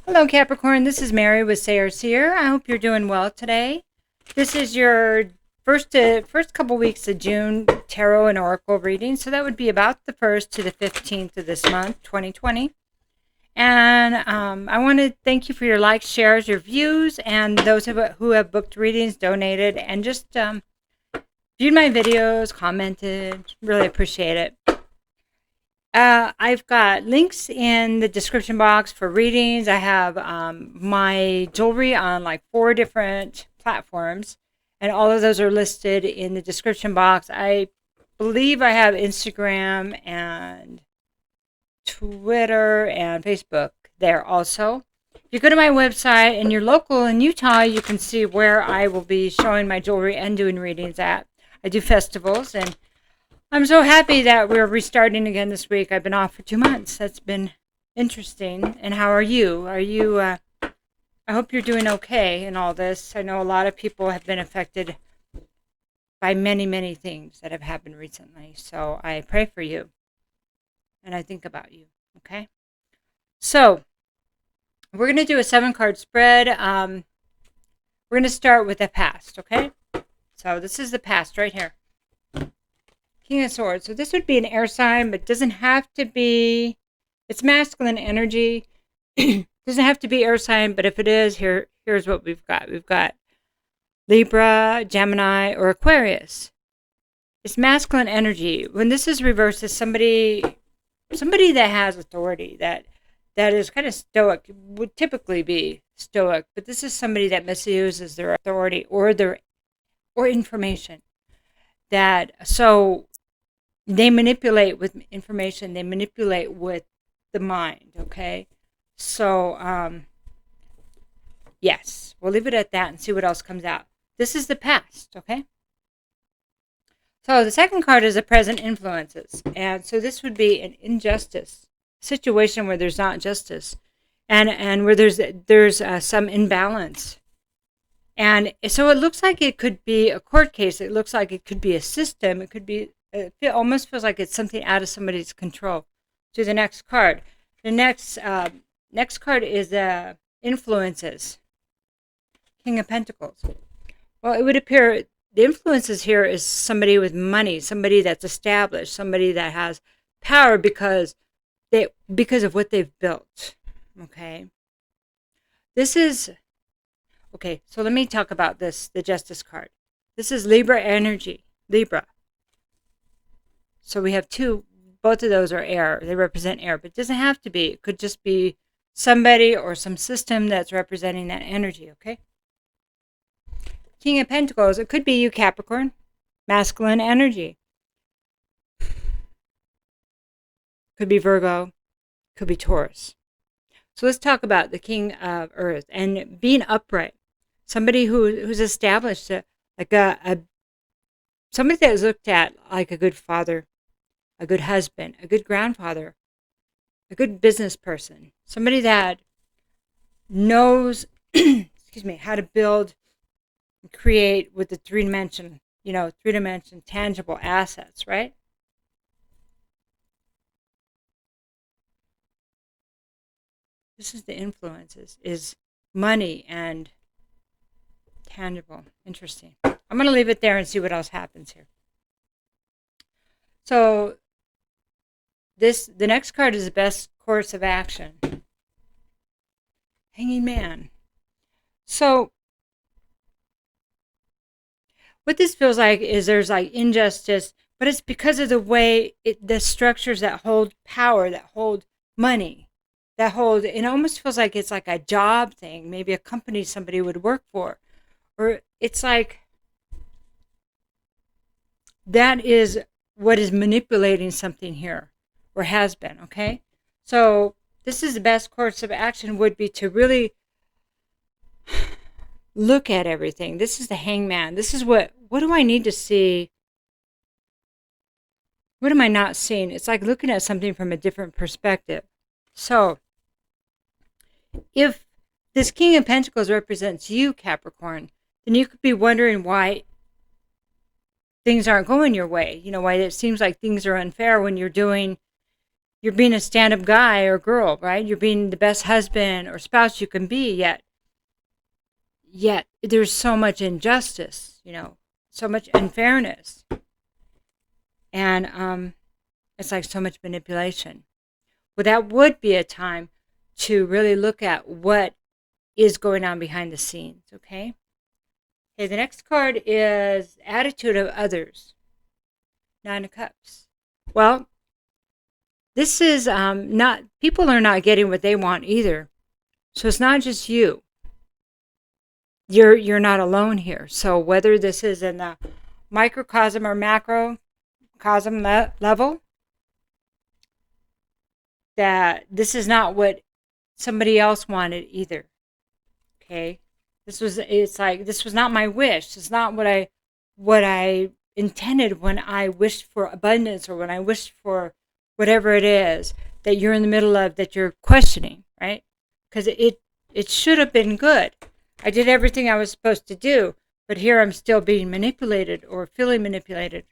Hello, Capricorn. This is Mary with Seer. I hope you're doing well today. This is your first couple weeks of June tarot and oracle reading. So that would be about the 1st to the 15th of this month, 2020. And I want to thank you for your likes, shares, your views, and those who have booked readings, donated, and just viewed my videos, commented. Really appreciate it. I've got links in the description box for readings. I have my jewelry on like 4 different platforms, and all of those are listed in the description box. I believe I have Instagram and Twitter and Facebook there also. If you go to my website and you're local in Utah, you can see where I will be showing my jewelry and doing readings at. I do festivals, and I'm so happy that we're restarting again this week. I've been off for 2 months. That's been interesting. And how are you? I hope you're doing okay in all this. I know a lot of people have been affected by many, many things that have happened recently. So I pray for you and I think about you. Okay. So we're going to do a 7-card spread. We're going to start with the past. Okay. So this is the past right here. King of Swords. So this would be an air sign, but doesn't have to be. It's masculine energy. Doesn't have to be air sign, but if it is, here's what we've got. We've got Libra, Gemini, or Aquarius. It's masculine energy. When this is reversed, it's somebody that has authority, that is kind of stoic, would typically be stoic, but this is somebody that misuses their authority or information. So they manipulate with information. They manipulate with the mind, okay? So, yes, we'll leave it at that and see what else comes out. This is the past, okay? So the second card is the present influences. And so this would be an injustice, situation where there's not justice, and where there's some imbalance. And so it looks like it could be a court case. It looks like it could be a system. It could be, it almost feels like it's something out of somebody's control. To the next card. The next card is influences. King of Pentacles. Well, it would appear the influences here is somebody with money, somebody that's established, somebody that has power because of what they've built. Okay. Okay, so let me talk about this, the Justice card. This is Libra energy, Libra. So we have two, both of those are air. They represent air, but it doesn't have to be. It could just be somebody or some system that's representing that energy, okay? King of Pentacles, it could be you, Capricorn, masculine energy. Could be Virgo, could be Taurus. So let's talk about the King of Earth and being upright. Somebody who's established somebody that is looked at like a good father, a good husband, a good grandfather, a good business person, somebody that knows, how to build and create with the three-dimension tangible assets, right? This is the influences, is money and tangible. Interesting. I'm going to leave it there and see what else happens here. So the next card is the best course of action. Hanging Man. So what this feels like is there's like injustice, but it's because of the way the structures that hold power, that hold money, it almost feels like it's like a job thing, maybe a company somebody would work for. Or it's like that is what is manipulating something here, or has been, okay? So this is the best course of action would be to really look at everything. This is the Hangman. This is what do I need to see? What am I not seeing? It's like looking at something from a different perspective. So if this King of Pentacles represents you, Capricorn, then you could be wondering why things aren't going your way. Why it seems like things are unfair when you're doing you're being a stand-up guy or girl, right? You're being the best husband or spouse you can be, yet there's so much injustice, so much unfairness. And it's like so much manipulation. Well, that would be a time to really look at what is going on behind the scenes, okay? Okay, the next card is attitude of others. 9 of Cups. Well, this is not, people are not getting what they want either. So it's not just you. You're not alone here. So whether this is in the microcosm or macrocosm level, that this is not what somebody else wanted either. Okay? This was not my wish. It's not what I intended when I wished for abundance or when I wished for whatever it is that you're in the middle of, that you're questioning, right? Because it should have been good. I did everything I was supposed to do, but here I'm still being manipulated or feeling manipulated.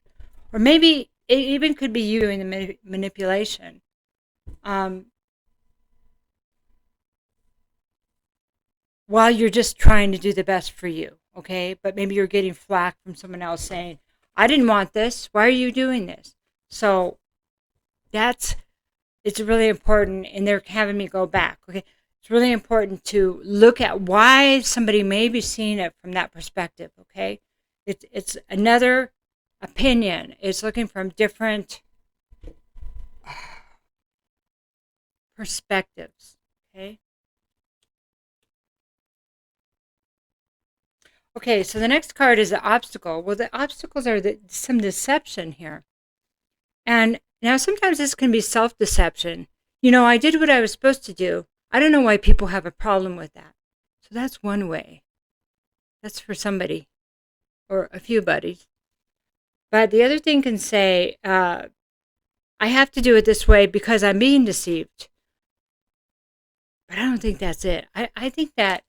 Or maybe it even could be you doing the manipulation. While you're just trying to do the best for you, okay? But maybe you're getting flack from someone else saying, I didn't want this. Why are you doing this? So it's really important, and they're having me go back, okay? It's really important to look at why somebody may be seeing it from that perspective, okay? It's another opinion. It's looking from different perspectives, okay? Okay, so the next card is the obstacle. Well, the obstacles are some deception here. And now sometimes this can be self-deception. I did what I was supposed to do. I don't know why people have a problem with that. So that's one way. That's for somebody or a few buddies. But the other thing can say, I have to do it this way because I'm being deceived. But I don't think that's it. I think that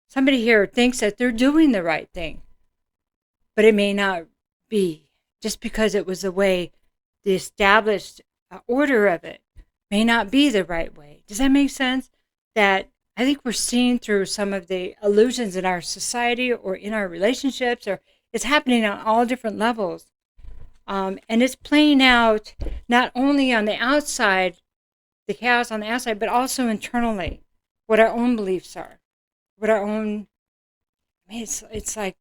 somebody here thinks that they're doing the right thing, but it may not be, just because it was the way the established order of it may not be the right way. Does that make sense? That I think we're seeing through some of the illusions in our society or in our relationships, or it's happening on all different levels. And it's playing out not only on the outside, the chaos on the outside, but also internally, what our own beliefs are. What our own, it's like,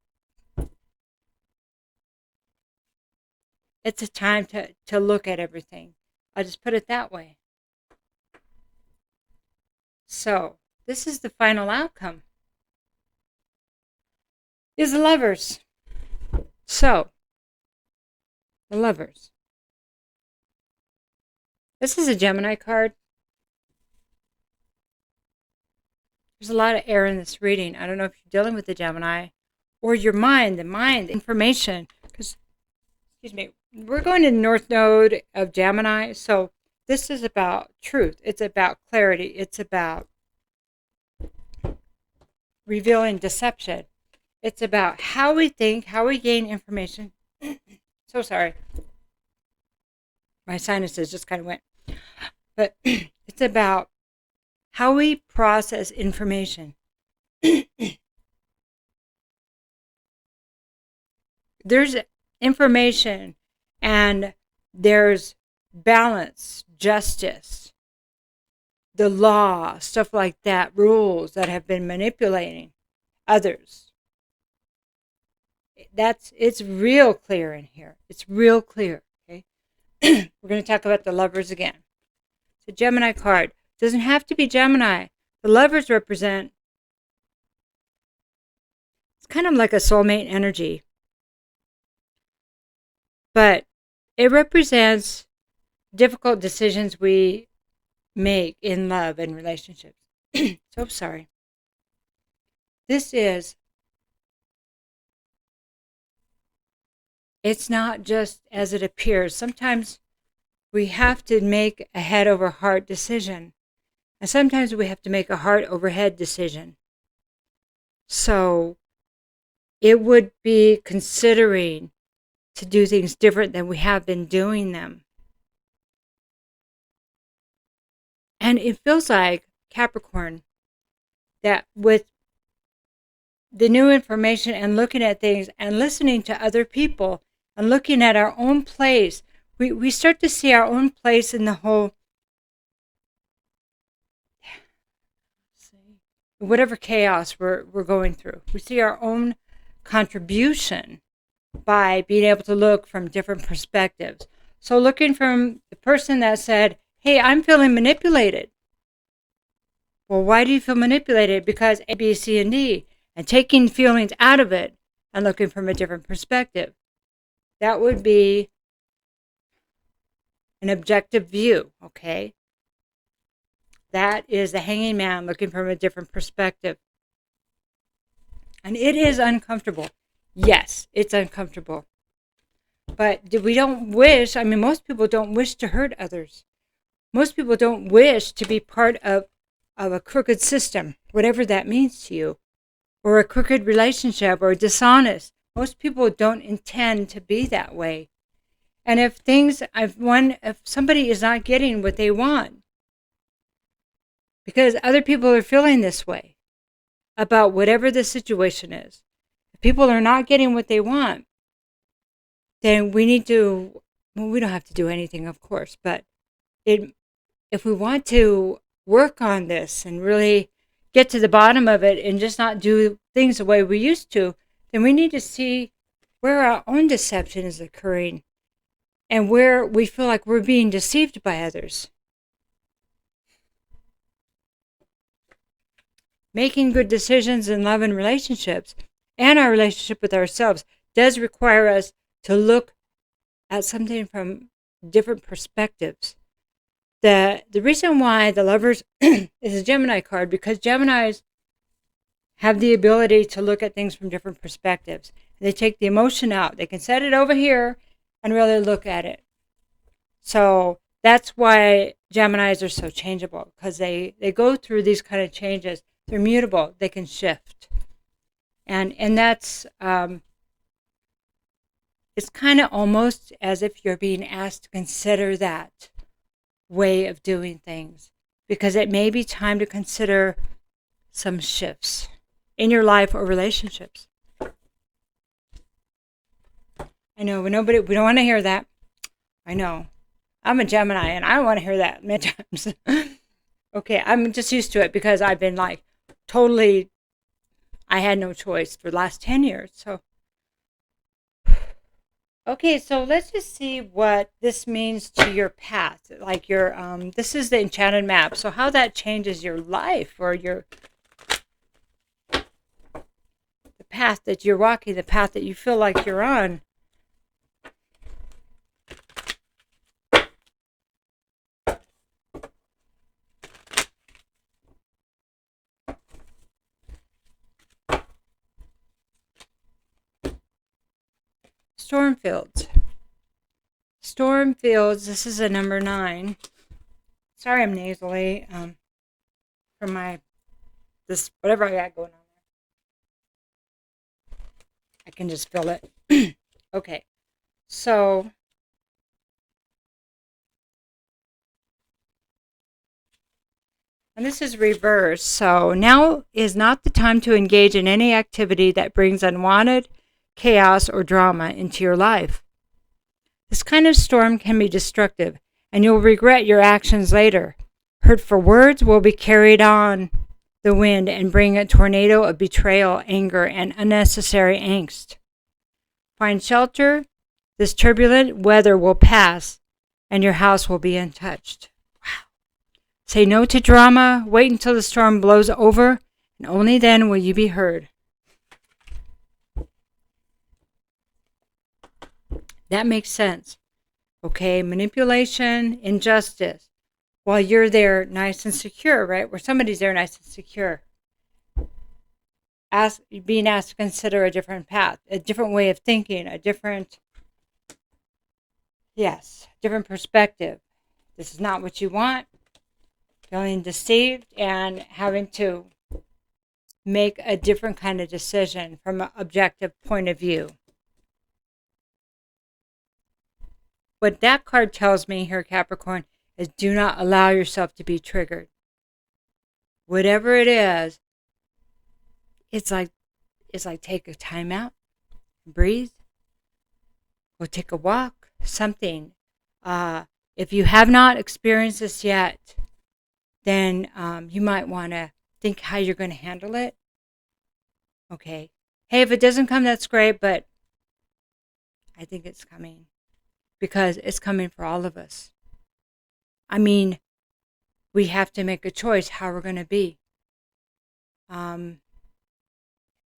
it's a time to look at everything. I'll just put it that way. So, this is the final outcome. Is the Lovers. So, the Lovers. This is a Gemini card. There's a lot of air in this reading. I don't know if you're dealing with the Gemini or your mind, the information. Because, excuse me, we're going to the North Node of Gemini. So this is about truth. It's about clarity. It's about revealing deception. It's about how we think, how we gain information. So sorry. My sinuses just kind of went. But it's about how we process information. There's information and there's balance, justice, the law, stuff like that, rules that have been manipulating others. It's real clear in here. It's real clear, okay? We're going to talk about the Lovers again. It's a Gemini card. Doesn't have to be Gemini. The Lovers represent, it's kind of like a soulmate energy, but it represents difficult decisions we make in love and relationships. So sorry. It's not just as it appears. Sometimes we have to make a head over heart decision. And sometimes we have to make a heart over head decision. So it would be considering to do things different than we have been doing them. And it feels like, Capricorn, that with the new information and looking at things and listening to other people and looking at our own place, we start to see our own place in the whole, whatever chaos we're going through. We see our own contribution by being able to look from different perspectives. So looking from the person that said, hey, I'm feeling manipulated. Well, why do you feel manipulated? Because A, B, C, and D. And taking feelings out of it and looking from a different perspective. That would be an objective view, okay? That is the hanging man looking from a different perspective. And it is uncomfortable. Yes, it's uncomfortable. But we don't wish, most people don't wish to hurt others. Most people don't wish to be part of a crooked system, whatever that means to you, or a crooked relationship, or dishonest. Most people don't intend to be that way. And if somebody is not getting what they want, because other people are feeling this way about whatever the situation is, if people are not getting what they want, then we need to, we don't have to do anything, of course, but if we want to work on this and really get to the bottom of it and just not do things the way we used to, then we need to see where our own deception is occurring and where we feel like we're being deceived by others. Making good decisions in love and relationships and our relationship with ourselves does require us to look at something from different perspectives. The reason why the Lovers is a Gemini card, because Geminis have the ability to look at things from different perspectives. They take the emotion out. They can set it over here and really look at it. So that's why Geminis are so changeable, because they go through these kind of changes. They're mutable. They can shift. And that's, it's kind of almost as if you're being asked to consider that way of doing things, because it may be time to consider some shifts in your life or relationships. I know, we don't want to hear that. I know. I'm a Gemini and I don't want to hear that many times. Okay, I'm just used to it because I've been like totally, I had no choice for the last 10 years. So, okay, so let's just see what this means to your path. Like your, this is the enchanted map. So how that changes your life, or the path that you're walking, the path that you feel like you're on. Stormfields, this is a number 9. Sorry I'm nasally from this whatever I got going on there. I can just feel it. Okay, so and this is reverse. So now is not the time to engage in any activity that brings unwanted chaos or drama into your life. This kind of storm can be destructive, and you'll regret your actions later. Hurtful words will be carried on the wind and bring a tornado of betrayal, anger, and unnecessary angst. Find shelter. This turbulent weather will pass, and your house will be untouched. Wow. Say no to drama. Wait until the storm blows over, and only then will you be heard. That makes sense. Okay, manipulation, injustice. While you're there nice and secure, right? Where somebody's there nice and secure. Being asked to consider a different path, a different way of thinking, a different perspective. This is not what you want. Feeling deceived and having to make a different kind of decision from an objective point of view. What that card tells me here, Capricorn, is do not allow yourself to be triggered. Whatever it is, it's like take a time out, breathe, go take a walk, something. If you have not experienced this yet, then you might want to think how you're going to handle it. Okay. Hey, if it doesn't come, that's great, but I think it's coming because it's coming for all of us. I mean, we have to make a choice how we're going to be.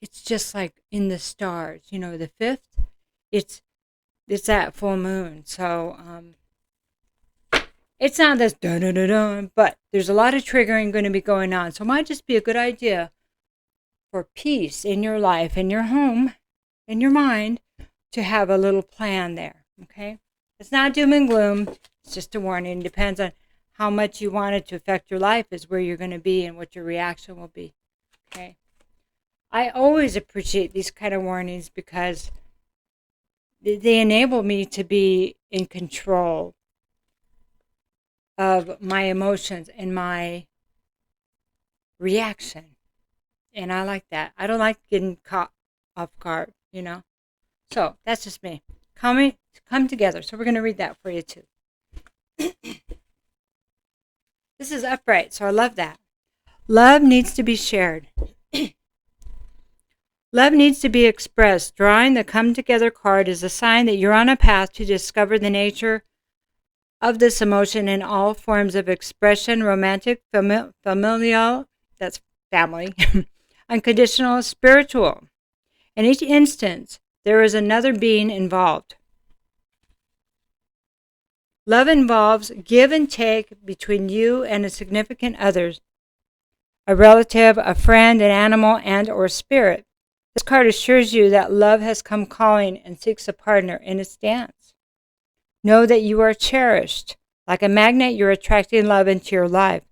It's just like in the stars, you know, the 5th, it's that full moon. So it's not this dun-dun-dun-dun, but there's a lot of triggering going to be going on. So it might just be a good idea for peace in your life, in your home, in your mind, to have a little plan there, okay? It's not doom and gloom. It's just a warning. It depends on how much you want it to affect your life is where you're going to be and what your reaction will be, okay? I always appreciate these kind of warnings because they enable me to be in control of my emotions and my reaction. And I like that. I don't like getting caught off guard, you know? So that's just me. Come together. So we're going to read that for you too. This is upright, so I love that. Love needs to be shared. Love needs to be expressed. Drawing the come together card is a sign that you're on a path to discover the nature of this emotion in all forms of expression, romantic, familial, that's family, unconditional, spiritual. In each instance, there is another being involved. Love involves give and take between you and a significant other, a relative, a friend, an animal, and or spirit. This card assures you that love has come calling and seeks a partner in its dance. Know that you are cherished. Like a magnet, you're attracting love into your life.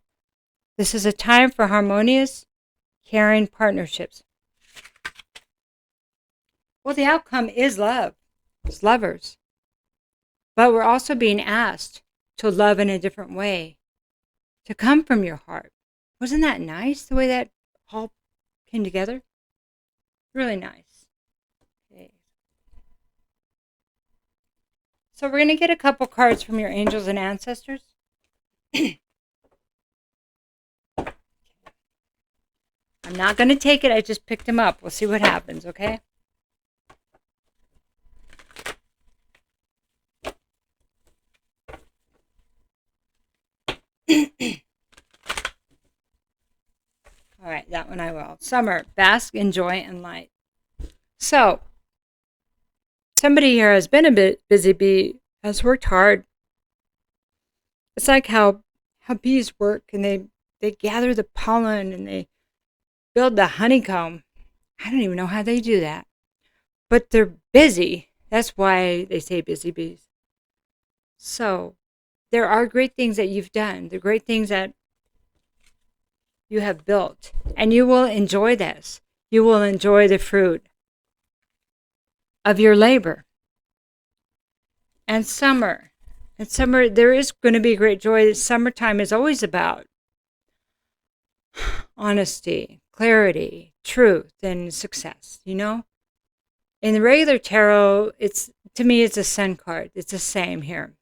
This is a time for harmonious, caring partnerships. Well, the outcome is love. It's lovers. But we're also being asked to love in a different way, to come from your heart. Wasn't that nice, the way that all came together? Really nice. Okay. So we're going to get a couple cards from your angels and ancestors. I'm not going to take it. I just picked them up. We'll see what happens, okay? All right, that one I will. Summer, bask in joy and light. So, somebody here has been a bit busy bee, has worked hard. It's like how bees work, and they gather the pollen and they build the honeycomb. I don't even know how they do that. But they're busy. That's why they say busy bees. So, there are great things that you've done. The great things that you have built. And you will enjoy this. You will enjoy the fruit of your labor. And summer. And summer, there is going to be great joy. Summertime is always about honesty, clarity, truth, and success, you know? In the regular tarot, to me, it's a sun card. It's the same here.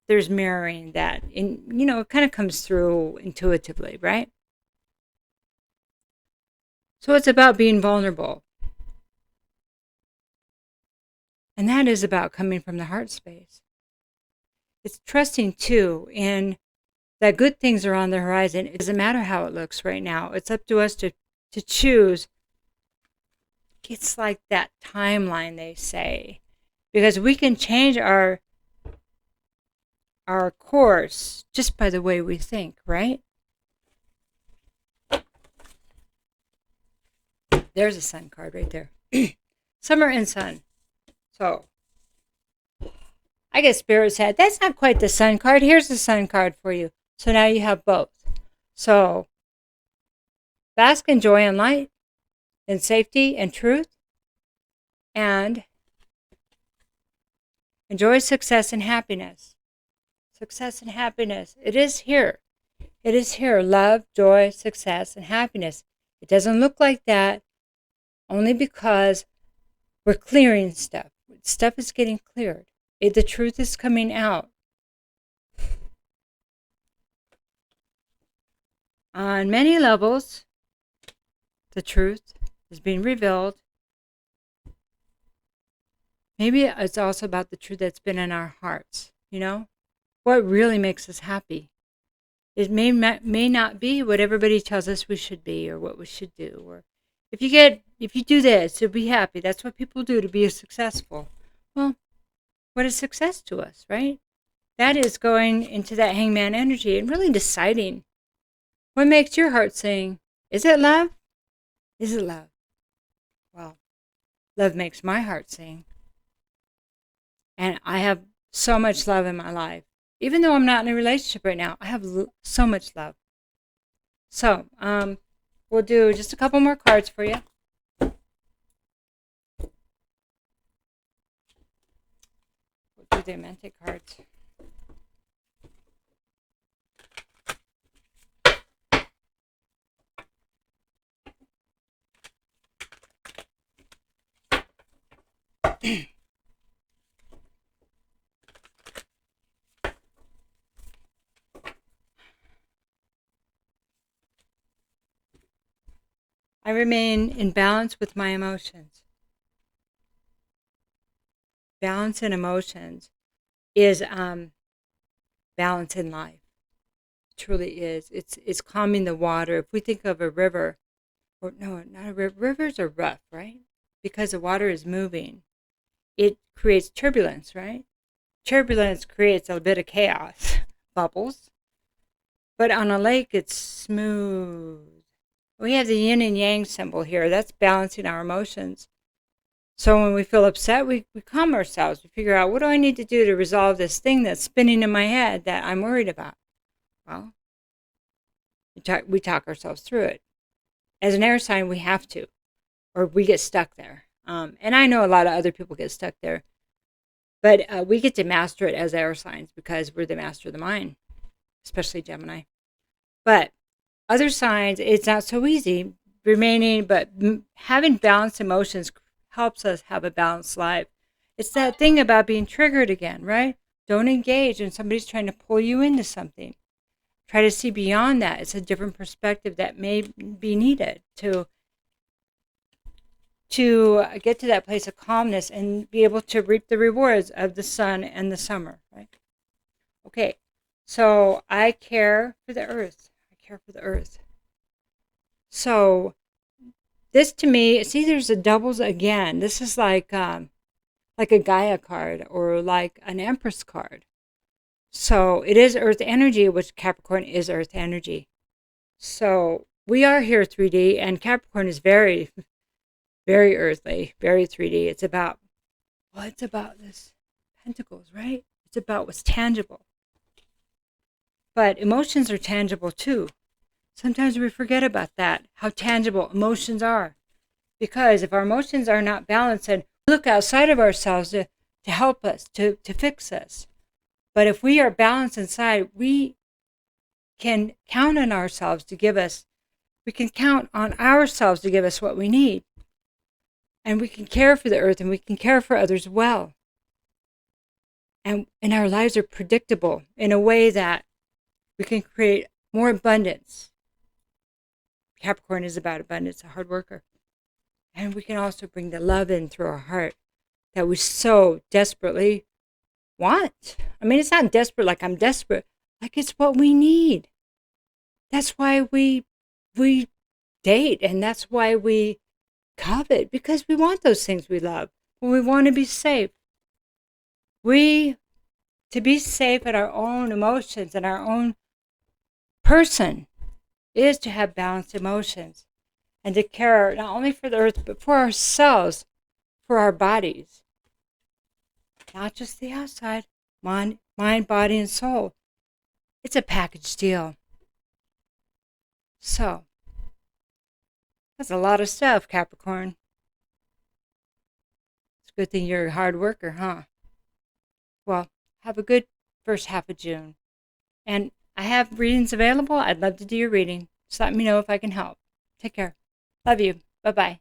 There's mirroring that. And, you know, it kind of comes through intuitively, right? So it's about being vulnerable. And that is about coming from the heart space. It's trusting, too, in that good things are on the horizon. It doesn't matter how it looks right now. It's up to us to choose. It's like that timeline, they say. Because we can change our course just by the way we think, right? There's a sun card right there. Summer and sun. So, I guess Spirit said, that's not quite the sun card. Here's the sun card for you. So now you have both. So, bask in joy and light, in safety and truth, and enjoy success and happiness. success and happiness. It is here. It is here. Love, joy, success, and happiness. It doesn't look like that only because we're clearing stuff. Stuff is getting cleared. The truth is coming out. On many levels, the truth is being revealed. Maybe it's also about the truth that's been in our hearts, what really makes us happy. It may not be what everybody tells us we should be or what we should do. Or if you do this, you'll be happy. That's what people do to be successful. Well, what is success to us, right? That is going into that hangman energy and really deciding what makes your heart sing. Is it love? Is it love? Well, love makes my heart sing. And I have so much love in my life. Even though I'm not in a relationship right now, I have so much love. So, we'll do just a couple more cards for you. We'll do the romantic cards. I remain in balance with my emotions. Balance in emotions is balance in life. It truly is. It's calming the water. If we think of a river, or no, not a river. Rivers are rough, right? Because the water is moving. It creates turbulence, right? Turbulence creates a bit of chaos, bubbles. But on a lake, it's smooth. We have the yin and yang symbol here. That's balancing our emotions. So when we feel upset, we calm ourselves. We figure out, what do I need to do to resolve this thing that's spinning in my head that I'm worried about? Well, we talk ourselves through it. As an air sign, we have to, or we get stuck there. And I know a lot of other people get stuck there. But we get to master it as air signs because we're the master of the mind, especially Gemini. But other signs, it's not so easy remaining, but having balanced emotions helps us have a balanced life. It's that thing about being triggered again, right? Don't engage when somebody's trying to pull you into something. Try to see beyond that. It's a different perspective that may be needed to get to that place of calmness and be able to reap the rewards of the sun and the summer, right? Okay, so I care for the earth. For the earth. So this to me, see, there's a doubles again. This is like a Gaia card or like an Empress card. So it is earth energy, which Capricorn is earth energy. So we are here 3D, and Capricorn is very, very earthly, very 3D. It's about this pentacles, right? It's about what's tangible. But emotions are tangible too. Sometimes we forget about that, how tangible emotions are. Because if our emotions are not balanced, and we look outside of ourselves to help us, to fix us. But if we are balanced inside, we can count on ourselves to give us, we can count on ourselves to give us what we need. And we can care for the earth, and we can care for others well. And our lives are predictable in a way that we can create more abundance. Capricorn is about abundance, a hard worker. And we can also bring the love in through our heart that we so desperately want. I mean, it's not desperate like I'm desperate, like it's what we need. That's why we date, and that's why we covet, because we want those things we love. We want to be safe. To be safe at our own emotions and our own person is to have balanced emotions and to care not only for the earth, but for ourselves, for our bodies. Not just the outside, mind, body, and soul. It's a package deal. So, that's a lot of stuff, Capricorn. It's a good thing you're a hard worker, huh? Well, have a good first half of June. And I have readings available. I'd love to do your reading. Just let me know if I can help. Take care. Love you. Bye-bye.